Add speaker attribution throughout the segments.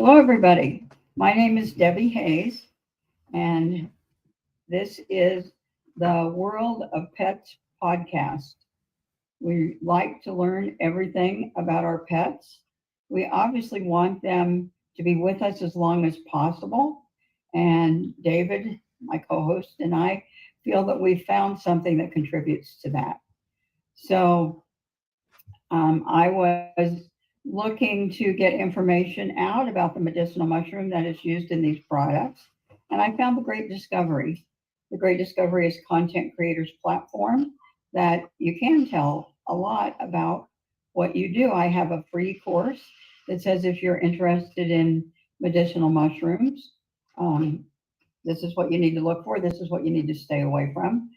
Speaker 1: Hello, everybody. My name is Debbie Hayes, and this is the World of Pets podcast. We like to learn everything about our pets. We obviously want them to be with us as long as possible. And David, my co host, and I feel that we found something that contributes to that. So I was looking to get information out about the medicinal mushroom that is used in these products, and I found the Great Discovery. The Great Discovery is a content creators platform that you can tell a lot about what you do. I have a free course that says if you're interested in medicinal mushrooms, this is what you need to look for, this is what you need to stay away from.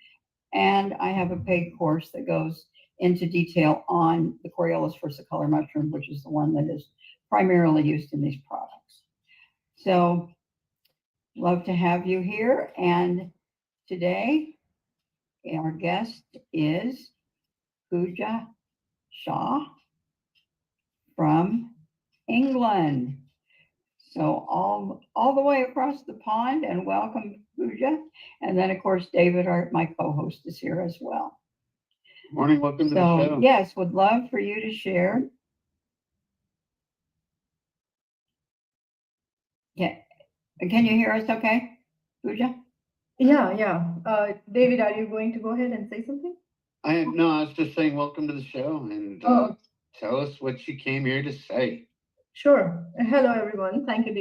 Speaker 1: And I have a paid course that goes into detail on the Coriolis versicolor mushroom, which is the one that is primarily used in these products. So, love to have you here. And today, our guest is Puja Shah from England. So all the way across the pond, and welcome, Puja. And then, of course, David, my co-host, is here as well.
Speaker 2: Morning, welcome to the show.
Speaker 1: Yes, would love for you to share. Yeah, can you hear us okay, Puja?
Speaker 3: Yeah. David, are you going to go ahead and say something?
Speaker 2: I was just saying welcome to the show and tell us what you came here to say.
Speaker 3: Sure. Hello, everyone. Thank you,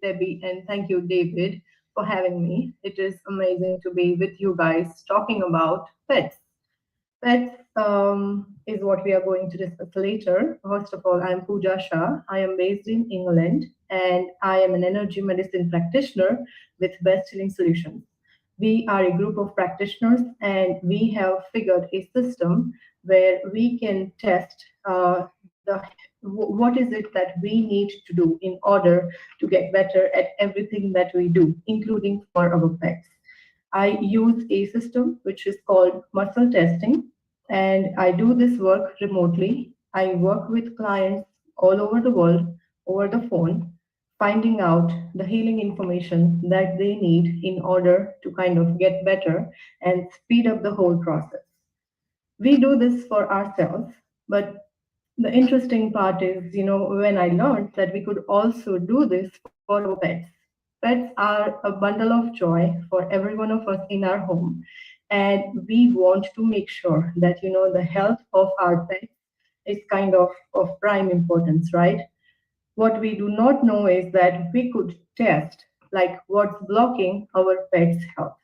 Speaker 3: Debbie, and thank you, David, for having me. It is amazing to be with you guys talking about pets. Pets is what we are going to discuss later. First of all, I'm Puja Shah. I am based in England, and I am an energy medicine practitioner with Best Healing Solutions. We are a group of practitioners, and we have figured a system where we can test what is it that we need to do in order to get better at everything that we do, including for our pets. I use a system which is called muscle testing, and I do this work remotely. I work with clients all over the world over the phone, finding out the healing information that they need in order to kind of get better and speed up the whole process. We do this for ourselves, but the interesting part is, when I learned that we could also do this for our pets. Pets are a bundle of joy for every one of us in our home. And we want to make sure that, the health of our pets is kind of prime importance, right? What we do not know is that we could test like what's blocking our pet's health.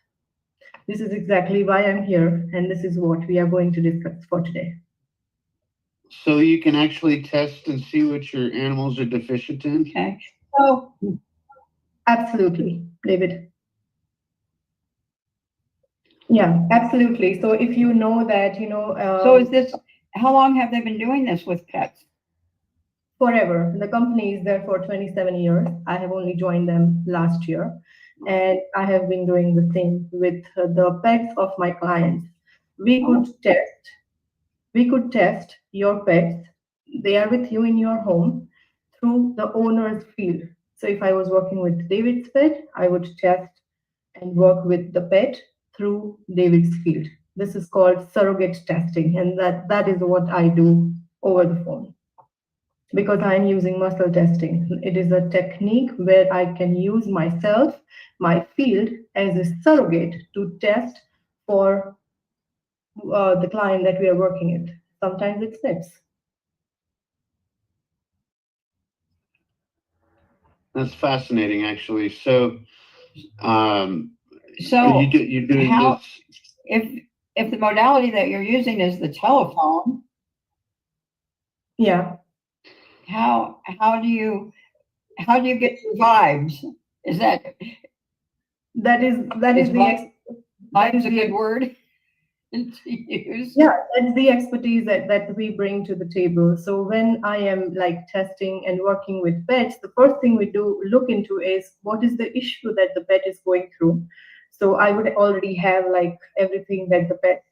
Speaker 3: This is exactly why I'm here, and this is what we are going to discuss for today.
Speaker 2: So you can actually test and see what your animals are deficient in?
Speaker 1: Okay. So,
Speaker 3: absolutely, David. Yeah, absolutely. So if you know that,
Speaker 1: so is this, how long have they been doing this with pets?
Speaker 3: Forever. The company is there for 27 years. I have only joined them last year, and I have been doing the same with the pets of my clients. We could test. We could test your pets. They are with you in your home through the owner's field. So if I was working with David's pet, I would test and work with the pet through David's field. This is called surrogate testing, and that is what I do over the phone because I'm using muscle testing. It is a technique where I can use myself, my field, as a surrogate to test for the client that we are working with. Sometimes it snips.
Speaker 2: That's fascinating, actually. So,
Speaker 1: So
Speaker 2: you're doing
Speaker 1: how,
Speaker 2: this.
Speaker 1: If the modality that you're using is the telephone,
Speaker 3: Yeah.
Speaker 1: how do you get your vibes? Is that
Speaker 3: that is
Speaker 1: vibes a good word to use?
Speaker 3: Yeah, that's the expertise that we bring to the table. So when I am like testing and working with pets, the first thing we do look into is what is the issue that the pet is going through. So I would already have like everything that the pet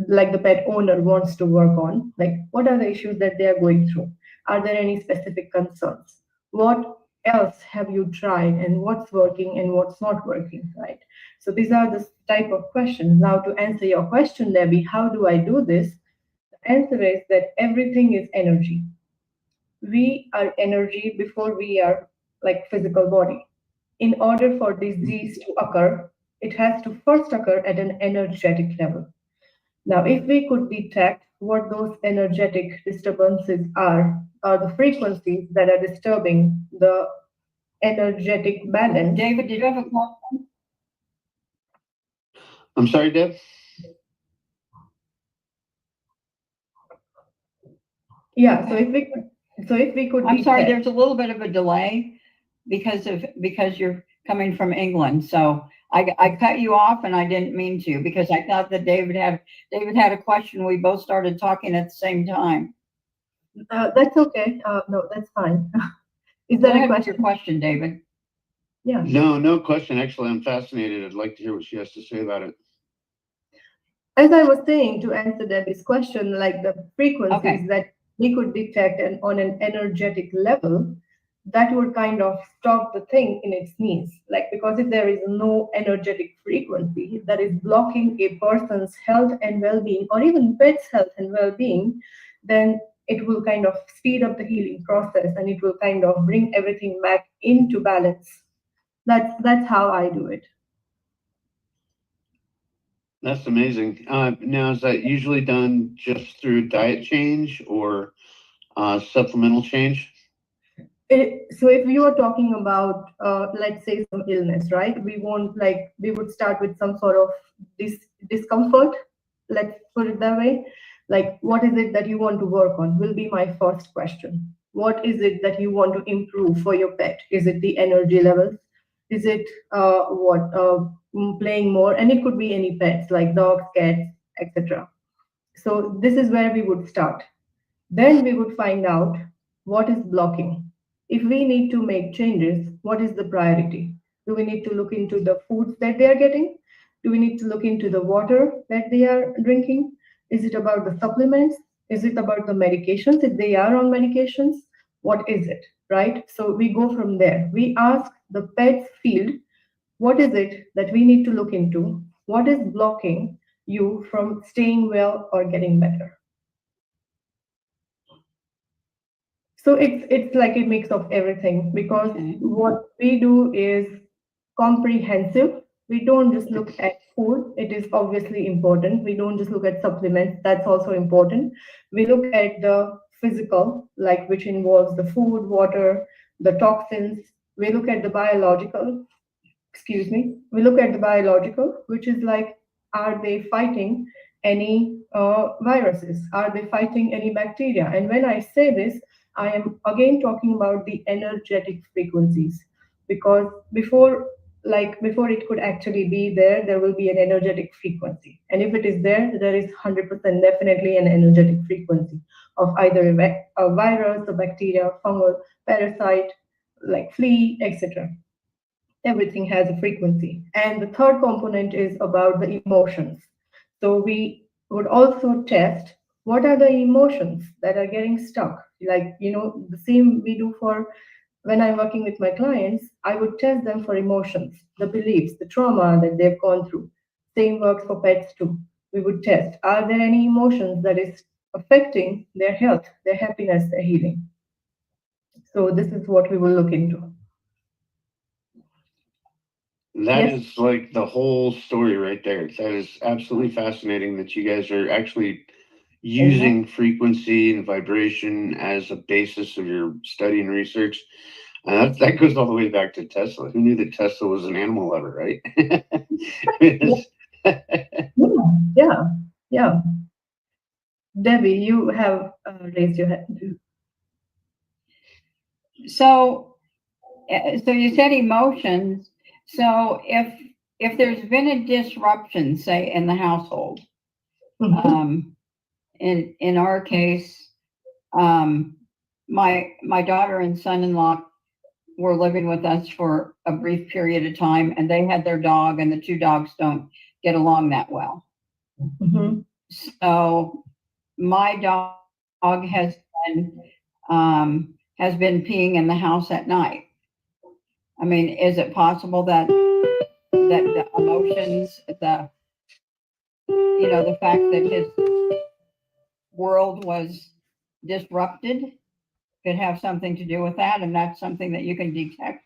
Speaker 3: like the pet owner wants to work on. Like what are the issues that they are going through? Are there any specific concerns? What else have you tried, and what's working and what's not working, right? So these are the type of questions. Now, to answer your question, Debbie, how do I do this? The answer is that everything is energy. We are energy before we are like physical body. In order for disease to occur, it has to first occur at an energetic level. Now, if we could detect what those energetic disturbances are the frequencies that are disturbing the energetic balance.
Speaker 1: David, did you have a question?
Speaker 2: I'm sorry, Deb.
Speaker 3: Yeah, so if we could
Speaker 1: I'm sorry,
Speaker 3: detect.
Speaker 1: there's a little bit of a delay because you're coming from England. So I cut you off and I didn't mean to because I thought that David had a question. We both started talking at the same time.
Speaker 3: That's okay. No, that's fine. Is
Speaker 1: Go
Speaker 3: there a
Speaker 1: ahead with your
Speaker 3: question?
Speaker 1: question, David.
Speaker 3: Yeah.
Speaker 2: No question. Actually, I'm fascinated. I'd like to hear what she has to say about it.
Speaker 3: As I was saying, to answer Debbie's question, like the frequencies
Speaker 1: Okay.
Speaker 3: that we could detect and on an energetic level, that would kind of stop the thing in its knees. Like, because if there is no energetic frequency that is blocking a person's health and well-being, or even pet's health and well-being, then it will kind of speed up the healing process and it will kind of bring everything back into balance. That's how I do it.
Speaker 2: That's amazing. Now, is that usually done just through diet change or supplemental change?
Speaker 3: So if you are talking about let's say some illness, right, we would start with some sort of discomfort, let's put it that way. Like, what is it that you want to work on will be my first question. What is it that you want to improve for your pet? Is it the energy levels? Is it playing more? And it could be any pets like dogs, cats, etc. So this is where we would start. Then we would find out what is blocking. If we need to make changes, what is the priority? Do we need to look into the foods that they are getting? Do we need to look into the water that they are drinking? Is it about the supplements? Is it about the medications? If they are on medications, what is it? Right? So we go from there. We ask the pets field, what is it that we need to look into? What is blocking you from staying well or getting better? So it's like a mix of everything, because
Speaker 1: Okay.
Speaker 3: what we do is comprehensive. We don't just look at food. It is obviously important. We don't just look at supplements. That's also important. We look at the physical, like which involves the food, water, the toxins. We look at the biological, excuse me, we look at the biological, which is like, are they fighting any viruses? Are they fighting any bacteria? And when I say this, I am again talking about the energetic frequencies, because before it could actually be there, there will be an energetic frequency. And if it is there, there is 100% definitely an energetic frequency of either a virus, a bacteria, fungal, parasite, like flea, etc. Everything has a frequency. And the third component is about the emotions. So we would also test what are the emotions that are getting stuck. Like, the same we do for when I'm working with my clients, I would test them for emotions, the beliefs, the trauma that they've gone through. Same works for pets too. We would test, are there any emotions that is affecting their health, their happiness, their healing? So this is what we will look into.
Speaker 2: That
Speaker 3: Yes.
Speaker 2: is like the whole story right there. That is absolutely fascinating that you guys are actually using frequency and vibration as a basis of your study and research. That goes all the way back to Tesla. Who knew that Tesla was an animal lover, right?
Speaker 3: Yeah, yeah. Debbie, you have raised your hand.
Speaker 1: So so you said emotions. So if there's been a disruption, say in the household,
Speaker 3: Mhm.
Speaker 1: in our case, my daughter and son-in-law were living with us for a brief period of time, and they had their dog, and the two dogs don't get along that well.
Speaker 3: Mhm.
Speaker 1: So my dog has been peeing in the house at night. I mean, is it possible that the emotions, the fact that his world was disrupted could have something to do with that, and that's something that you can detect?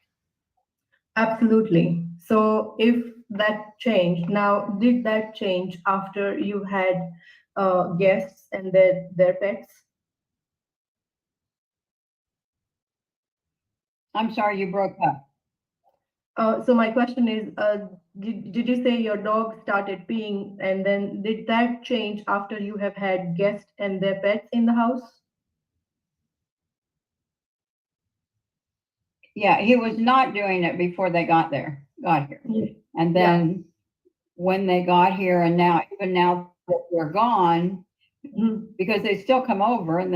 Speaker 3: Absolutely. So if that changed, now did that change after you had guests and their pets?
Speaker 1: I'm sorry, you broke up.
Speaker 3: So my question is, did you say your dog started peeing, and then did that change after you have had guests and their pets in the house?
Speaker 1: Yeah, he was not doing it before they got here. And
Speaker 3: Yeah.
Speaker 1: then when they got here, and even now that they're gone,
Speaker 3: Mhm.
Speaker 1: because they still come over and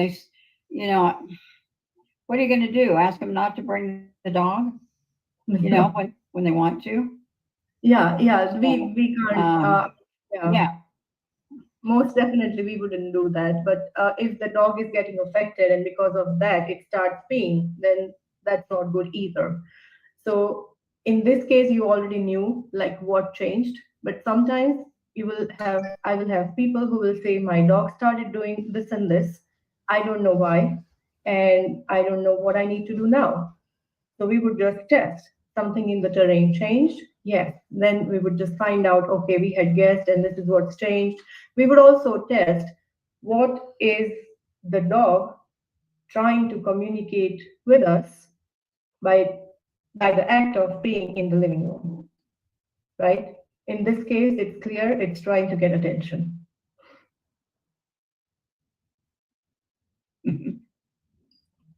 Speaker 1: what are you going to do? Ask them not to bring the dog, when they want to?
Speaker 3: Yeah,
Speaker 1: So,
Speaker 3: we can't. Yeah,
Speaker 1: yeah.
Speaker 3: most definitely we wouldn't do that. But if the dog is getting affected and because of that it starts peeing, then that's not good either. So in this case, you already knew like what changed. But sometimes I will have people who will say, my dog started doing this and this. I don't know why, and I don't know what I need to do now. So we would just test something in the terrain changed. Yes. Then we would just find out, okay, we had guessed and this is what's changed. We would also test what is the dog trying to communicate with us by the act of being in the living room, right? In this case, it's clear it's trying to get attention.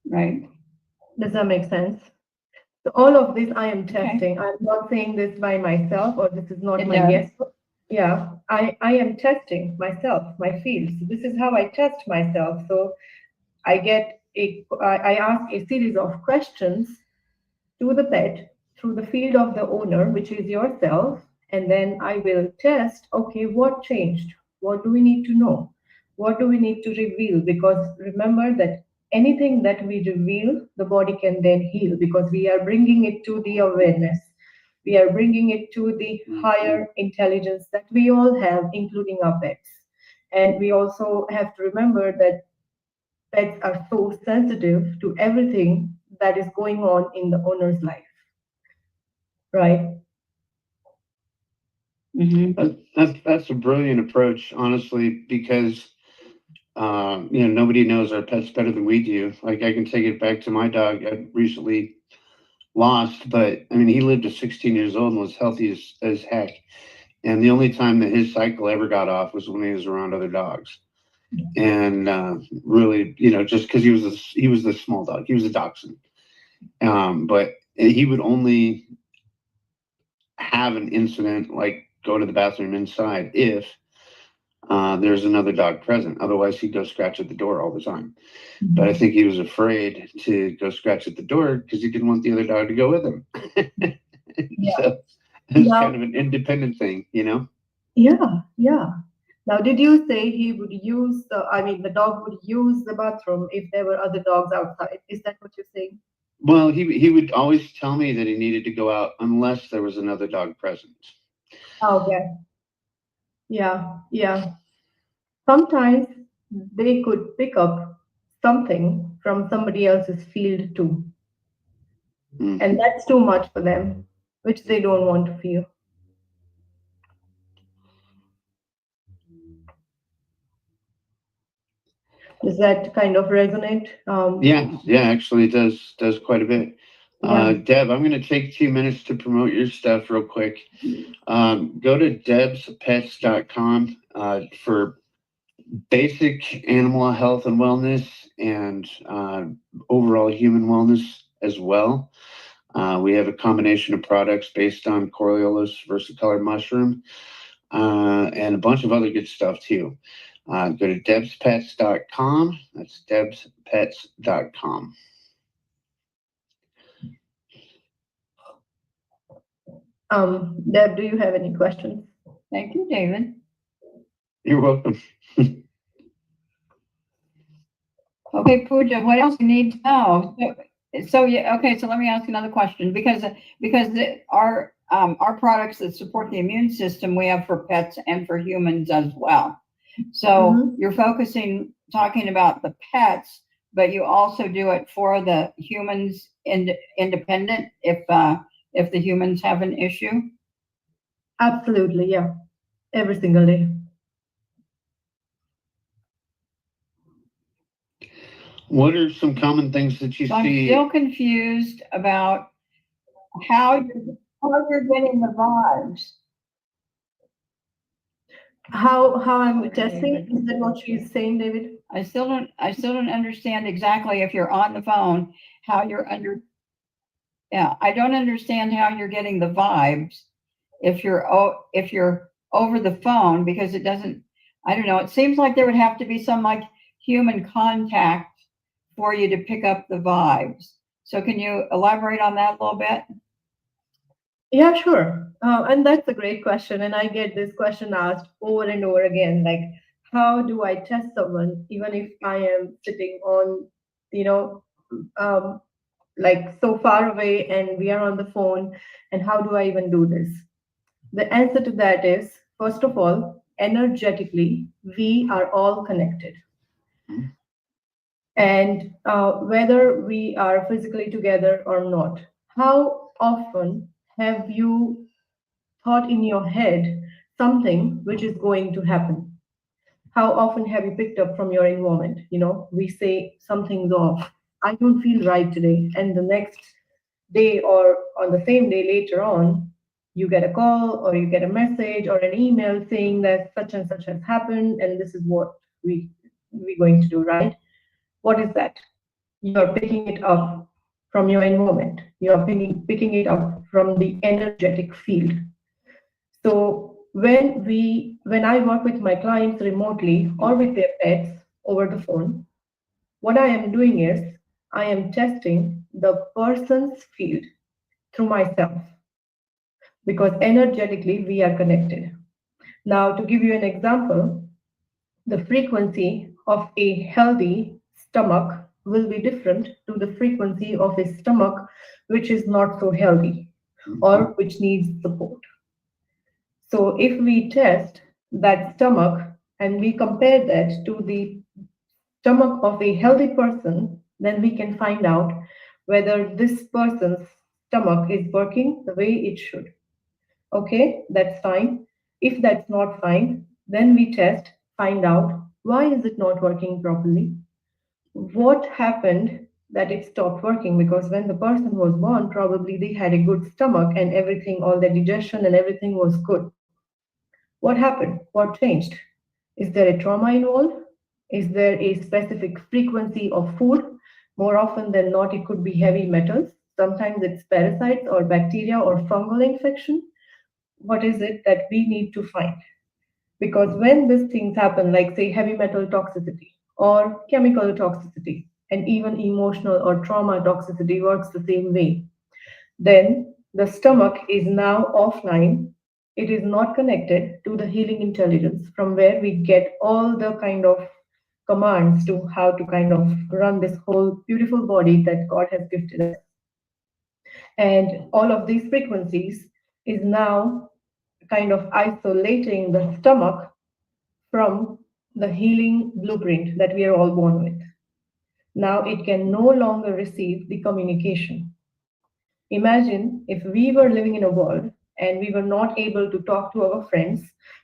Speaker 1: Right.
Speaker 3: Does that make sense? So all of this I am
Speaker 1: Okay.
Speaker 3: testing. I'm not saying this by myself or this is not
Speaker 1: It
Speaker 3: my
Speaker 1: does.
Speaker 3: guess. Yeah, I am testing myself, my field. So this is how I test myself. So I ask a series of questions to the pet through the field of the owner, which is yourself, and then I will test, okay, what changed? What do we need to know? What do we need to reveal? Because remember that anything that we reveal, the body can then heal because we are bringing it to the awareness. We are bringing it to the higher intelligence that we all have, including our pets. And we also have to remember that pets are so sensitive to everything that is going on in the owner's life, right?
Speaker 2: That's a brilliant approach, honestly, because nobody knows our pets better than we do. Like I can take it back to my dog I recently lost, but I mean he lived to 16 years old and was healthy as heck. And the only time that his cycle ever got off was when he was around other dogs. And really, just because he was the small dog, he was a dachshund. But he would only have an incident like go to the bathroom inside if there's another dog present. Otherwise, he'd go scratch at the door all the time. But I think he was afraid to go scratch at the door because he didn't want the other dog to go with him.
Speaker 3: Yeah.
Speaker 2: So it's
Speaker 3: Now,
Speaker 2: kind of an independent thing,
Speaker 3: yeah. Now, did you say he would use the dog would use the bathroom if there were other dogs outside? Is that what you're saying?
Speaker 2: Well, he would always tell me that he needed to go out unless there was another dog present.
Speaker 3: Okay. Yeah. Sometimes they could pick up something from somebody else's field too.
Speaker 2: Mm.
Speaker 3: And that's too much for them, which they don't want to feel. Does that kind of resonate?
Speaker 2: Yeah, actually it does quite a bit.
Speaker 3: Yeah.
Speaker 2: Deb, I'm going to take 2 minutes to promote your stuff real quick. Go to debspets.com for basic animal health and wellness and overall human wellness as well. We have a combination of products based on Coriolis versicolor mushroom and a bunch of other good stuff too. Go to debspets.com. That's debspets.com.
Speaker 3: Deb, do you have any questions?
Speaker 1: Thank you, David.
Speaker 2: You're welcome.
Speaker 1: Okay, Puja, what else do you need to know? So yeah, okay. So let me ask another question our products that support the immune system we have for pets and for humans as well. So
Speaker 3: Mhm.
Speaker 1: you're talking about the pets, but you also do it for the humans independent if the humans have an issue.
Speaker 3: Absolutely, yeah. Every single day.
Speaker 2: What are some common things that you
Speaker 1: So I'm
Speaker 2: see?
Speaker 1: still confused about how you're getting the vibes.
Speaker 3: How I'm
Speaker 1: Sorry,
Speaker 3: testing?
Speaker 1: David.
Speaker 3: Is that what she's saying, David?
Speaker 1: I still don't understand exactly if you're on the phone how you're under. Yeah, I don't understand how you're getting the vibes if you're over the phone because it doesn't. I don't know. It seems like there would have to be some like human contact for you to pick up the vibes. So can you elaborate on that a little bit?
Speaker 3: Yeah, sure. And that's a great question. And I get this question asked over and over again, like, how do I test someone even if I am sitting on, you know, um, like so far away and we are on the phone? And how do I even do this? The answer to that is, first of all, energetically, we are all connected. And whether we are physically together or not, how often have you thought in your head something which is going to happen? How often have you picked up from your environment? We say something's off. I don't feel right today. And the next day or on the same day later on, you get a call or you get a message or an email saying that such and such has happened and this is what we're going to do, right? What is that? You're picking it up from your environment. You're picking it up from the energetic field. So when I work with my clients remotely or with their pets over the phone, what I am doing is I am testing the person's field through myself because energetically we are connected. Now, to give you an example, the frequency of a healthy stomach will be different to the frequency of a stomach which is not so healthy or which needs support. So if we test that stomach and we compare that to the stomach of a healthy person, then we can find out whether this person's stomach is working the way it should. Okay, that's fine. If that's not fine, then we test, find out why is it not working properly? What happened that it stopped working? Because when the person was born, probably they had a good stomach and everything, all the digestion and everything was good. What happened? What changed? Is there a trauma involved? Is there a specific frequency of food? More often than not, it could be heavy metals. Sometimes it's parasites or bacteria or fungal infection. What is it that we need to find? Because when these things happen, like say heavy metal toxicity or chemical toxicity, and even emotional or trauma toxicity works the same way, then the stomach is now offline. It is not connected to the healing intelligence from where we get all the kind of commands to how to kind of run this whole beautiful body that God has gifted us. And all of these frequencies is now kind of isolating the stomach from the healing blueprint that we are all born with. Now it can no longer receive the communication. Imagine if we were living in a world and we were not able to talk to our friends,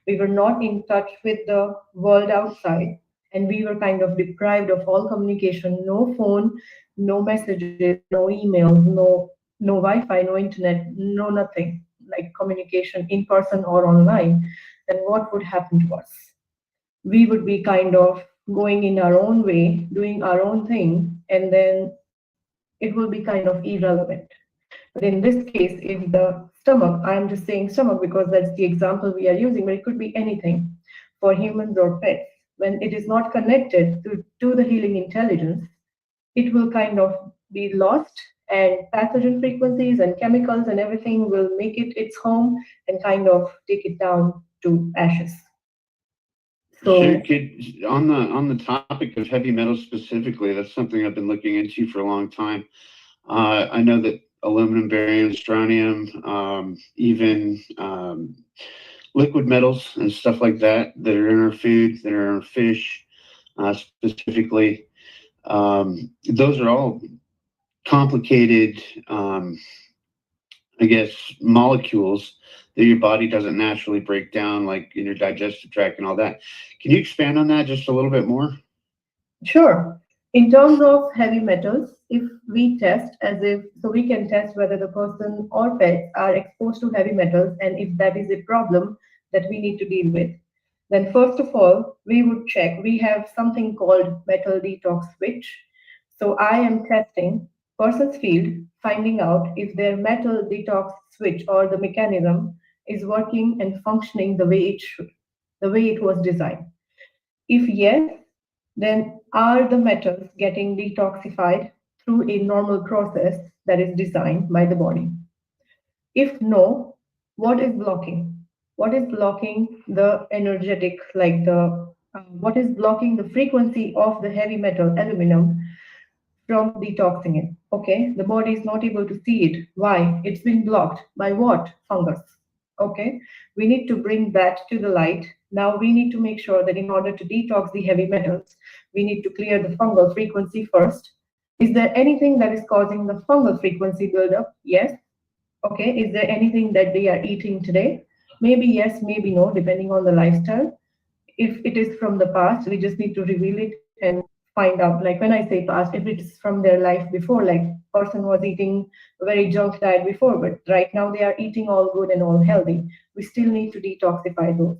Speaker 3: we were not in touch with the world outside, and we were kind of deprived of all communication, no phone, no messages, no emails, no Wi-Fi, no internet, no nothing like communication in person or online, then what would happen to us? We would be kind of going in our own way, doing our own thing, and then it will be kind of irrelevant. But in this case, if the stomach, I'm just saying stomach because that's the example we are using, but it could be anything for humans or pets. When it is not connected to the healing intelligence, it will kind of be lost, and pathogen frequencies and chemicals and everything will make it its home and kind of take it down to ashes.
Speaker 2: Sure,
Speaker 3: So,
Speaker 2: on the topic of heavy metals specifically, that's something I've been looking into for a long time. I know that aluminum, barium, strontium, even liquid metals and stuff like that that are in our food, that are in our fish, specifically. Those are all complicated, I guess, molecules that your body doesn't naturally break down, like in your digestive tract and all that. Can you expand on that just a little bit more?
Speaker 3: Sure. In terms of heavy metals, if we test as if, so we can test whether the person or pets are exposed to heavy metals and if that is a problem that we need to deal with. Then first of all, we would check. We have something called metal detox switch. So I am testing person's field, finding out if their metal detox switch or the mechanism is working and functioning the way it should, the way it was designed. If yes, then are the metals getting detoxified through a normal process that is designed by the body? If no, what is blocking? What is blocking the energetic, like what is blocking the frequency of the heavy metal aluminum from detoxing it? Okay, the body is not able to see it. Why? It's been blocked by what? Fungus. Okay, we need to bring that to the light. Now we need to make sure that in order to detox the heavy metals, we need to clear the fungal frequency first. Is there anything that is causing the fungal frequency buildup? Yes. Okay, is there anything that they are eating today? Maybe yes, maybe no, depending on the lifestyle. If it is from the past, we just need to reveal it and find out. Like when I say past, if it is from their life before, like person was eating a very junk diet before, but right now they are eating all good and all healthy. We still need to detoxify those.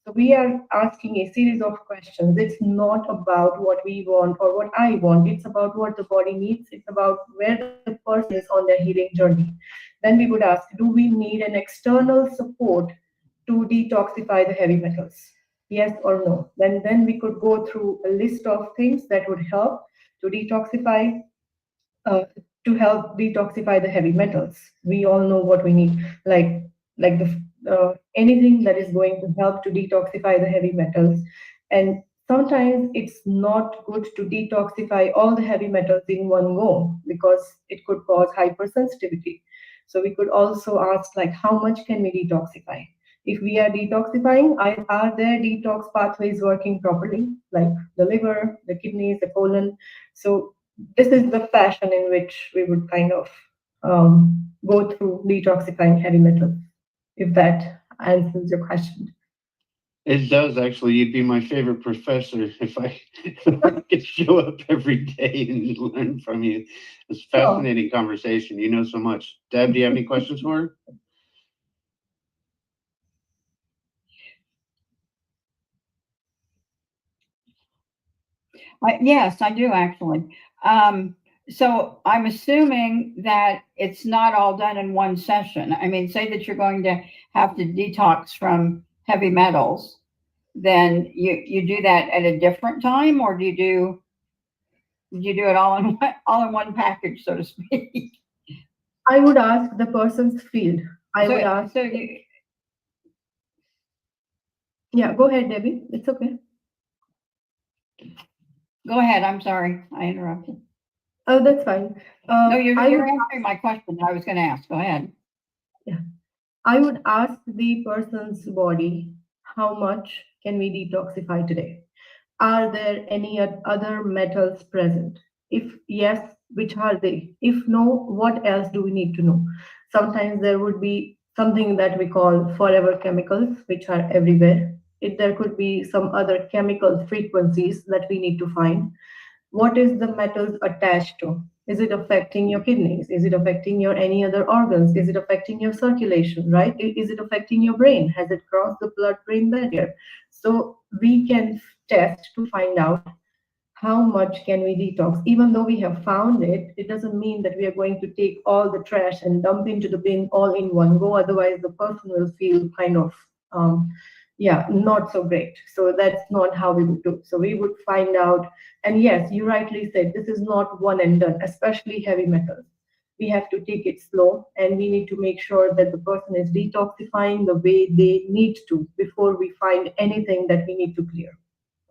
Speaker 3: So we are asking a series of questions. It's not about what we want or what I want. It's about what the body needs. It's about where the person is on their healing journey. Then we would ask, do we need an external support to detoxify the heavy metals? Yes or no? Then we could go through a list of things that would help to detoxify uh, to help detoxify the heavy metals. We all know what we need, like the anything that is going to help to detoxify the heavy metals. And sometimes it's not good to detoxify all the heavy metals in one go because it could cause hypersensitivity. So we could also ask like how much can we detoxify? If we are detoxifying, are there detox pathways working properly, like the liver, the kidneys, the colon? So this is the fashion in which we would kind of go through detoxifying heavy metals, if that answers your question.
Speaker 2: It does actually. You'd be my favorite professor if I, if I could show up every day and learn from you. It's a
Speaker 3: Sure.
Speaker 2: fascinating conversation. You know so much. Deb, do you have any questions for her?
Speaker 1: Yes, I do actually. So I'm assuming that it's not all done in one session. I mean, say that you're going to have to detox from heavy metals, then you do that at a different time, or do you do it all in one package, so to speak?
Speaker 3: I would ask the person's field. I would
Speaker 1: So
Speaker 3: ask,
Speaker 1: so you
Speaker 3: yeah, go ahead, Debbie. It's okay.
Speaker 1: go ahead. I'm sorry, I interrupted.
Speaker 3: Oh, that's fine.
Speaker 1: No, you're
Speaker 3: I would,
Speaker 1: you're answering my question. I was going to ask. Go ahead.
Speaker 3: yeah, I would ask the person's body, how much can we detoxify today? Are there any other metals present? If yes, which are they? If no, what else do we need to know? Sometimes there would be something that we call forever chemicals, which are everywhere. There could be some other chemical frequencies that we need to find. What is the metals attached to? Is it affecting your kidneys? Is it affecting your any other organs? Is it affecting your circulation, right? Is it affecting your brain? Has it crossed the blood brain barrier? So we can test to find out how much can we detox. Even though we have found it, it doesn't mean that we are going to take all the trash and dump into the bin all in one go. Otherwise the person will feel kind of yeah, not so great. So that's not how we would do. So we would find out, and yes, you rightly said this is not one and done, especially heavy metals. We have to take it slow, and we need to make sure that the person is detoxifying the way they need to before we find anything that we need to clear,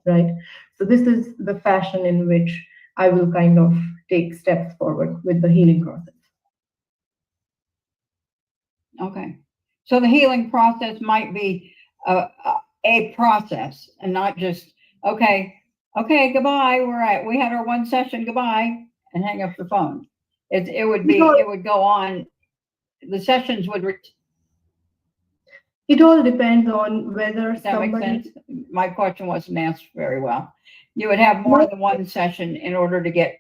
Speaker 3: right? So this is the fashion in which I will kind of take steps forward with the healing process.
Speaker 1: Okay. So the healing process might be a process and not just, okay, goodbye. We had our one session, goodbye, and hang up the phone. It would go on. The sessions would,
Speaker 3: It all depends on whether
Speaker 1: does that make
Speaker 3: somebody.
Speaker 1: sense? My question wasn't asked very well. You would have more than one session in order to get,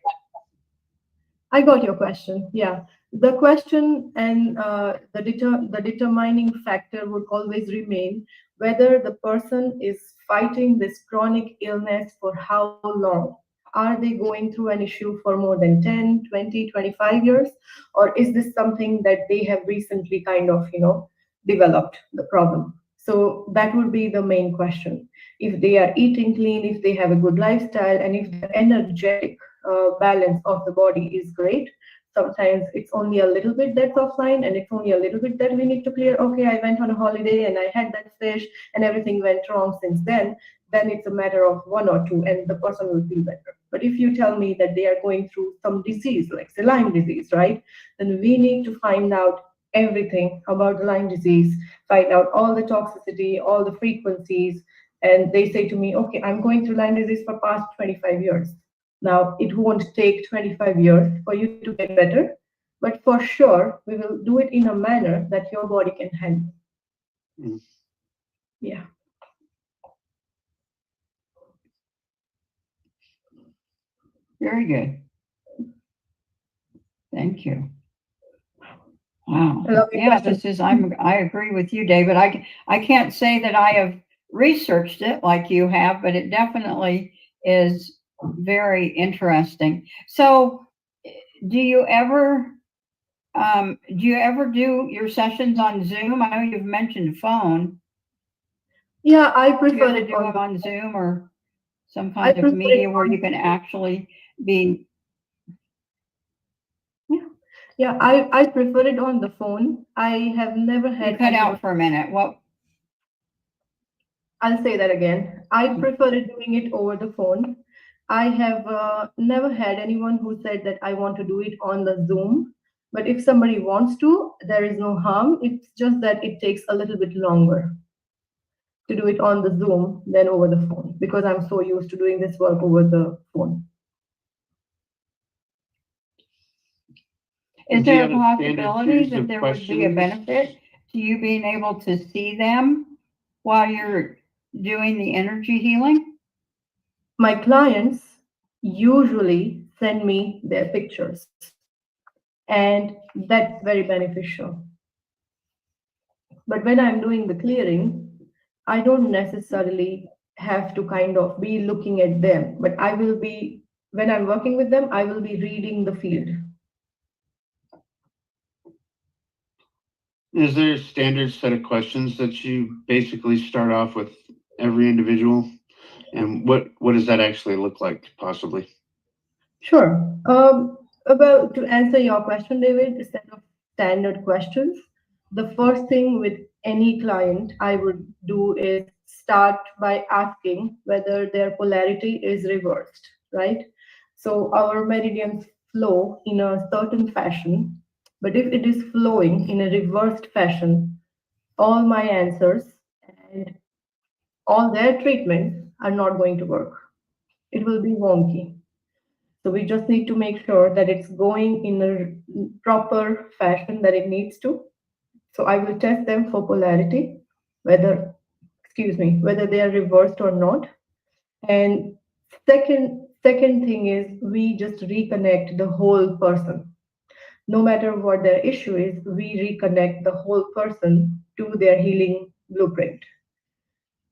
Speaker 3: I got your question. Yeah. The question and the determining factor would always remain whether the person is fighting this chronic illness for how long. Are they going through an issue for more than 10, 20, 25 years? Or is this something that they have recently kind of, developed the problem? So that would be the main question. If they are eating clean, if they have a good lifestyle, and if the energetic balance of the body is great. Sometimes it's only a little bit that's offline and it's only a little bit that we need to clear. Okay, I went on a holiday and I had that fish and everything went wrong since then it's a matter of one or two and the person will feel better. But if you tell me that they are going through some disease like the Lyme disease, right? Then we need to find out everything about the Lyme disease, find out all the toxicity, all the frequencies. And they say to me, okay, I'm going through Lyme disease for past 25 years. Now, it won't take 25 years for you to get better, but for sure, we will do it in a manner that your body can handle.
Speaker 2: Mm.
Speaker 3: Yeah.
Speaker 1: very good. Thank you. Wow.
Speaker 3: I love your
Speaker 1: Yeah,
Speaker 3: question.
Speaker 1: I agree with you, David. I can't say that I have researched it like you have, but it definitely is very interesting. So do you ever do your sessions on Zoom? I know you've mentioned phone.
Speaker 3: Yeah, I
Speaker 1: Do you
Speaker 3: prefer
Speaker 1: ever
Speaker 3: it
Speaker 1: do
Speaker 3: on
Speaker 1: it on Zoom or some
Speaker 3: I
Speaker 1: kind of
Speaker 3: prefer it
Speaker 1: media where you can actually be?
Speaker 3: yeah, I prefer it on the phone. I have never
Speaker 1: You
Speaker 3: had
Speaker 1: cut
Speaker 3: anyone.
Speaker 1: out for a minute. What?
Speaker 3: I'll say that again. I prefer it doing it over the phone. I have never had anyone who said that I want to do it on the Zoom. But if somebody wants to, there is no harm. It's just that it takes a little bit longer to do it on the Zoom than over the phone because I'm so used to doing this work over the phone.
Speaker 1: Is
Speaker 2: Do you
Speaker 1: there a
Speaker 2: have a standard
Speaker 1: possibility
Speaker 2: series
Speaker 1: that
Speaker 2: of
Speaker 1: there would be a
Speaker 2: questions?
Speaker 1: benefit to you being able to see them while you're doing the energy healing?
Speaker 3: My clients usually send me their pictures, and that's very beneficial. But when I'm doing the clearing, I don't necessarily have to kind of be looking at them, but I will be, when I'm working with them, I will be reading the field.
Speaker 2: Is there a standard set of questions that you basically start off with every individual? And what does that actually look like, possibly?
Speaker 3: Sure. About to answer your question, David, instead of standard questions, the first thing with any client I would do is start by asking whether their polarity is reversed, right? So our meridians flow in a certain fashion, but if it is flowing in a reversed fashion, all my answers and all their treatments are not going to work. It will be wonky. So we just need to make sure that it's going in a proper fashion that it needs to. So I will test them for polarity, whether, excuse me, whether they are reversed or not. And second thing is we just reconnect the whole person. No matter what their issue is, we reconnect the whole person to their healing blueprint.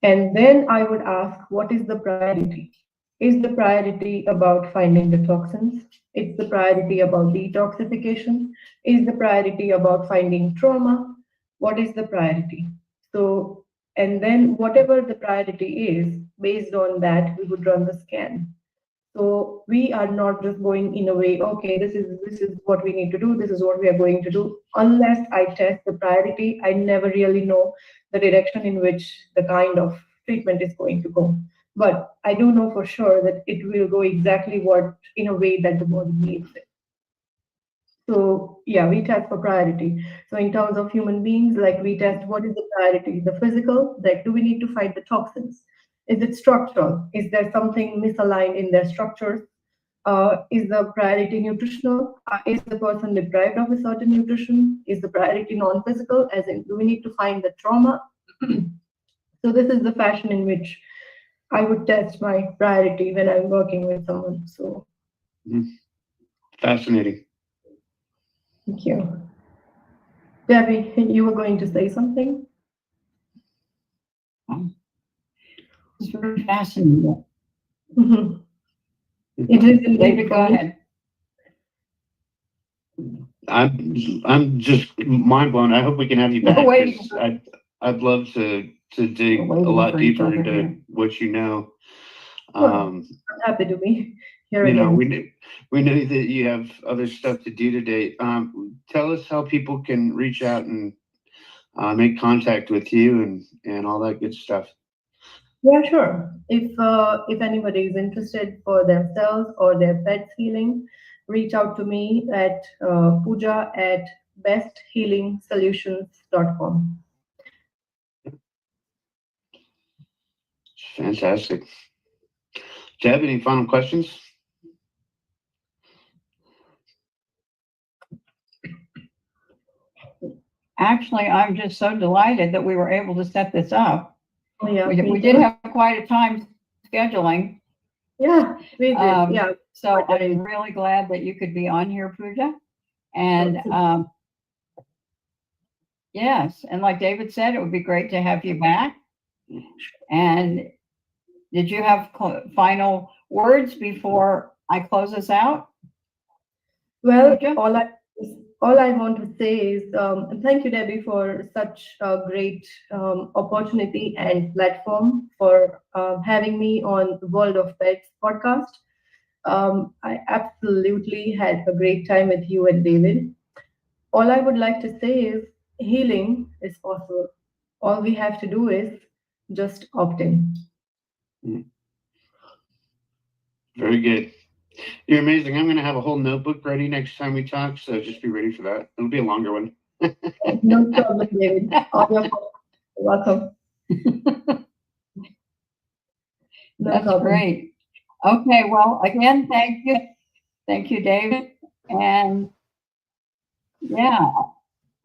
Speaker 3: And then I would ask, what is the priority? Is the priority about finding the toxins? Is the priority about detoxification? Is the priority about finding trauma? What is the priority? So, and then whatever the priority is, based on that, we would run the scan. So we are not just going in a way, okay, this is what we need to do, this is what we are going to do. Unless I test the priority, I never really know the direction in which the kind of treatment is going to go. but I do know for sure that it will go exactly what in a way that the body needs it. So yeah, we test for priority. So in terms of human beings, like we test what is the priority, the physical, like do we need to fight the toxins? Is it structural? Is there something misaligned in their structures? Is the priority nutritional? Is the person deprived of a certain nutrition? Is the priority non-physical? As in, do we need to find the trauma? So this is the fashion in which I would test my priority when I'm working with someone. So
Speaker 2: Fascinating.
Speaker 3: thank you. Debbie, you were going to say something?
Speaker 1: It's very fascinating.
Speaker 3: Mhm. It is indeed
Speaker 1: David,
Speaker 3: for
Speaker 1: go
Speaker 3: me.
Speaker 1: ahead.
Speaker 2: I'm just mind blown. I hope we can have you
Speaker 1: We're
Speaker 2: back.
Speaker 1: waiting
Speaker 2: 'Cause I'd love to dig
Speaker 1: We're
Speaker 2: a
Speaker 1: waiting
Speaker 2: lot
Speaker 1: for each
Speaker 2: deeper
Speaker 1: other
Speaker 2: into
Speaker 1: here.
Speaker 2: what you know.
Speaker 3: Sure.
Speaker 2: Um,
Speaker 3: I'm happy to be here
Speaker 2: you know,
Speaker 3: again.
Speaker 2: we know that you have other stuff to do today. Tell us how people can reach out and make contact with you and all that good stuff.
Speaker 3: Yeah, sure. If anybody is interested for themselves or their pets healing, reach out to me at Puja at besthealingsolutions.com.
Speaker 2: Fantastic. Deb, any final questions?
Speaker 1: Actually, I'm just so delighted that we were able to set this up.
Speaker 3: Oh yeah,
Speaker 1: We did have quite a time scheduling.
Speaker 3: Yeah, we did.
Speaker 1: Um,
Speaker 3: Yeah.
Speaker 1: So
Speaker 3: Quite a
Speaker 1: I'm
Speaker 3: bit.
Speaker 1: really glad that you could be on here, Puja. And yes, and like David said, it would be great to have you back. And did you have final words before I close us out?
Speaker 3: Well,
Speaker 1: Puja?
Speaker 3: all I want to say is thank you, Debbie, for such a great opportunity and platform for having me on the World of Pets podcast. I absolutely had a great time with you and David. All I would like to say is healing is possible. All we have to do is just opt in.
Speaker 2: Very good. You're amazing. I'm going to have a whole notebook ready next time we talk, so just be ready for that. It'll be a longer one.
Speaker 3: No problem, David. All your welcome. No
Speaker 1: That's
Speaker 3: problem.
Speaker 1: great. Okay, well, again, thank you. Thank you, David. And yeah,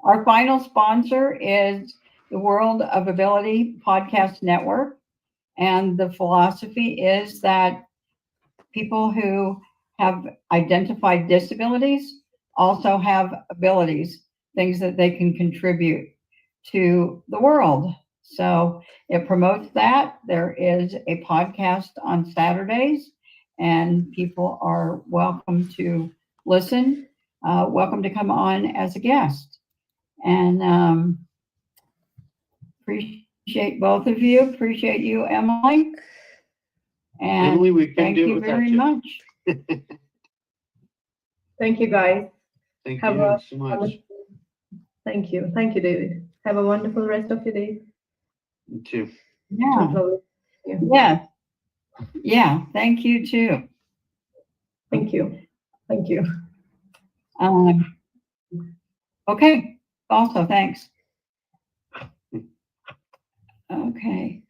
Speaker 1: our final sponsor is the World of Ability Podcast Network. And the philosophy is that people who have identified disabilities also have abilities, things that they can contribute to the world. So it promotes that. There is a podcast on Saturdays, and people are welcome to listen, welcome to come on as a guest. And appreciate both of you. Appreciate you, Emily. And
Speaker 2: Emily, we couldn't
Speaker 1: thank
Speaker 2: do it
Speaker 1: you
Speaker 2: without
Speaker 1: very
Speaker 2: you.
Speaker 1: much.
Speaker 3: Thank you, guys.
Speaker 2: Thank
Speaker 3: Have
Speaker 2: you
Speaker 3: a
Speaker 2: so much.
Speaker 3: wonderful- Thank you. Thank you, David. Have a wonderful rest of your day.
Speaker 2: You too.
Speaker 3: It
Speaker 1: Yeah.
Speaker 3: was lovely. Yeah.
Speaker 1: Yeah. Yeah. Thank you too.
Speaker 3: Thank you. Thank you.
Speaker 1: Okay. Also, thanks. Okay.